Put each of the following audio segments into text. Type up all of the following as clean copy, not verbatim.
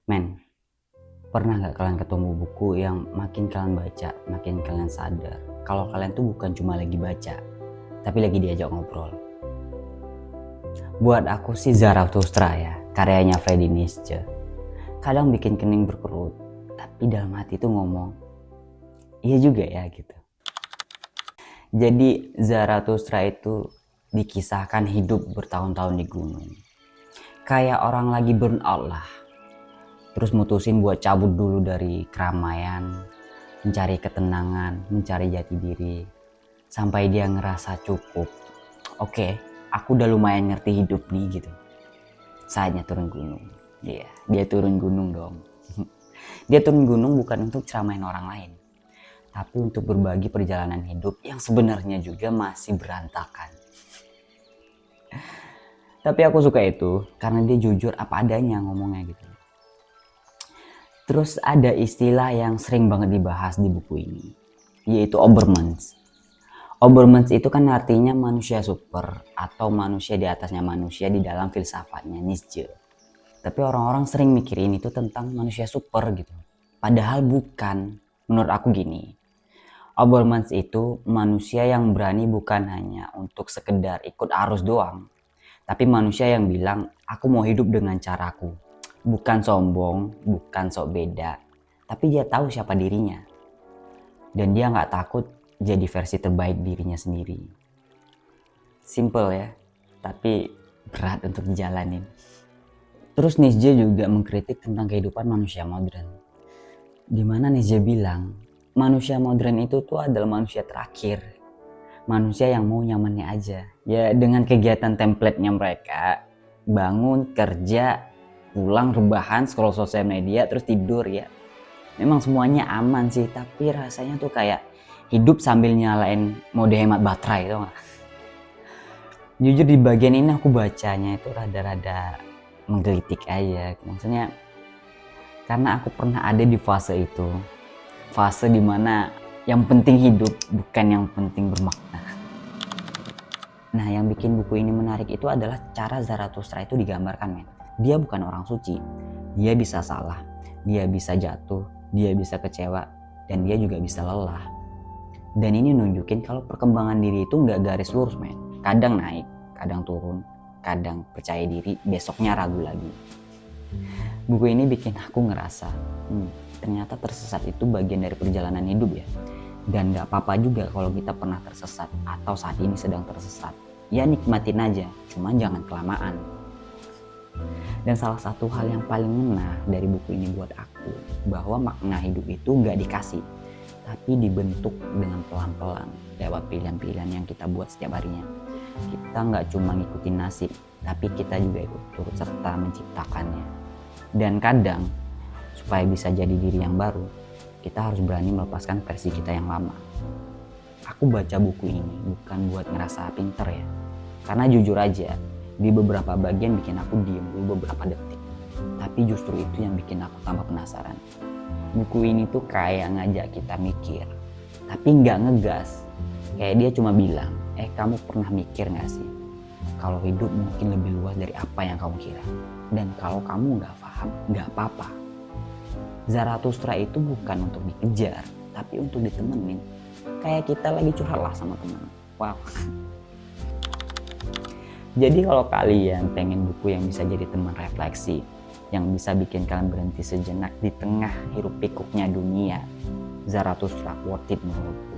Men, pernah nggak kalian ketemu buku yang makin kalian baca, makin kalian sadar kalau kalian tuh bukan cuma lagi baca, tapi lagi diajak ngobrol. Buat aku sih Zarathustra ya, karyanya Friedrich Nietzsche. Kadang bikin kening berkerut, tapi dalam hati tuh ngomong, iya juga ya gitu. Jadi Zarathustra itu dikisahkan hidup bertahun-tahun di gunung. Kayak orang lagi burn out lah. Terus mutusin buat cabut dulu dari keramaian, mencari ketenangan, mencari jati diri, sampai dia ngerasa cukup. Oke, aku udah lumayan ngerti hidup nih gitu. Saatnya turun gunung. Iya, dia turun gunung dong. Dia turun gunung bukan untuk ceramain orang lain, tapi untuk berbagi perjalanan hidup yang sebenarnya juga masih berantakan. Tapi aku suka itu karena dia jujur apa adanya ngomongnya gitu. Terus ada istilah yang sering banget dibahas di buku ini, yaitu Obermensch. Obermensch itu kan artinya manusia super atau manusia di atasnya manusia di dalam filsafatnya Nietzsche. Tapi orang-orang sering mikirin itu tentang manusia super gitu. Padahal bukan. Menurut aku gini, Obermensch itu manusia yang berani bukan hanya untuk sekedar ikut arus doang, tapi manusia yang bilang aku mau hidup dengan caraku. Bukan sombong, bukan sok beda, tapi dia tahu siapa dirinya. Dan dia nggak takut jadi versi terbaik dirinya sendiri. Simple ya, tapi berat untuk dijalanin. Terus Nietzsche juga mengkritik tentang kehidupan manusia modern. Dimana Nietzsche bilang, manusia modern itu tuh adalah manusia terakhir. Manusia yang mau nyamannya aja. Ya dengan kegiatan template-nya mereka, bangun, kerja, pulang, rebahan, scroll sosial media, terus tidur ya. Memang semuanya aman sih, tapi rasanya tuh kayak hidup sambil nyalain mode hemat baterai tau gak? Jujur di bagian ini aku bacanya itu rada-rada menggelitik aja. Maksudnya karena aku pernah ada di fase itu. Fase dimana yang penting hidup, bukan yang penting bermakna. Nah yang bikin buku ini menarik itu adalah cara Zarathustra itu digambarkan, men. Dia bukan orang suci. Dia bisa salah, dia bisa jatuh, dia bisa kecewa, dan dia juga bisa lelah. Dan ini nunjukin kalau perkembangan diri itu nggak garis lurus, men. Kadang naik, kadang turun, kadang percaya diri, besoknya ragu lagi. Buku ini bikin aku ngerasa, ternyata tersesat itu bagian dari perjalanan hidup ya. Dan nggak apa-apa juga kalau kita pernah tersesat atau saat ini sedang tersesat. Ya nikmatin aja, cuman jangan kelamaan. Dan salah satu hal yang paling ngena dari buku ini buat aku, bahwa makna hidup itu nggak dikasih, tapi dibentuk dengan pelan-pelan lewat pilihan-pilihan yang kita buat setiap harinya. Kita nggak cuma ngikutin nasib, tapi kita juga ikut turut serta menciptakannya. Dan kadang, supaya bisa jadi diri yang baru, kita harus berani melepaskan versi kita yang lama. Aku baca buku ini bukan buat ngerasa pinter ya, karena jujur aja, di beberapa bagian bikin aku diem dulu beberapa detik. Tapi justru itu yang bikin aku tambah penasaran. Buku ini tuh kayak ngajak kita mikir, tapi nggak ngegas. Kayak dia cuma bilang, kamu pernah mikir gak sih? Kalau hidup mungkin lebih luas dari apa yang kamu kira. Dan kalau kamu nggak paham, nggak apa-apa. Zarathustra itu bukan untuk dikejar, tapi untuk ditemenin. Kayak kita lagi curhat lah sama teman. Wow. Jadi kalau kalian pengen buku yang bisa jadi teman refleksi, yang bisa bikin kalian berhenti sejenak di tengah hiruk pikuknya dunia, Zarathustra worth it menurutku.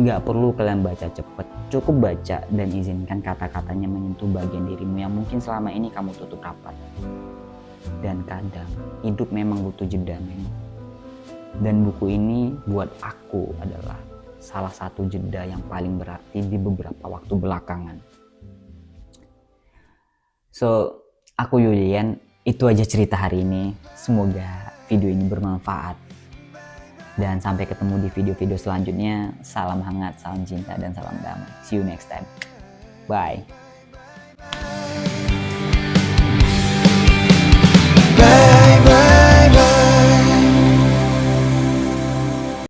Nggak perlu kalian baca cepet, cukup baca dan izinkan kata-katanya menyentuh bagian dirimu yang mungkin selama ini kamu tutup rapat. Dan kadang hidup memang butuh jeda, men. Dan buku ini buat aku adalah salah satu jeda yang paling berarti di beberapa waktu belakangan. So, aku Yulian, itu aja cerita hari ini. Semoga video ini bermanfaat. Dan sampai ketemu di video-video selanjutnya. Salam hangat, salam cinta, dan salam damai. See you next time. Bye.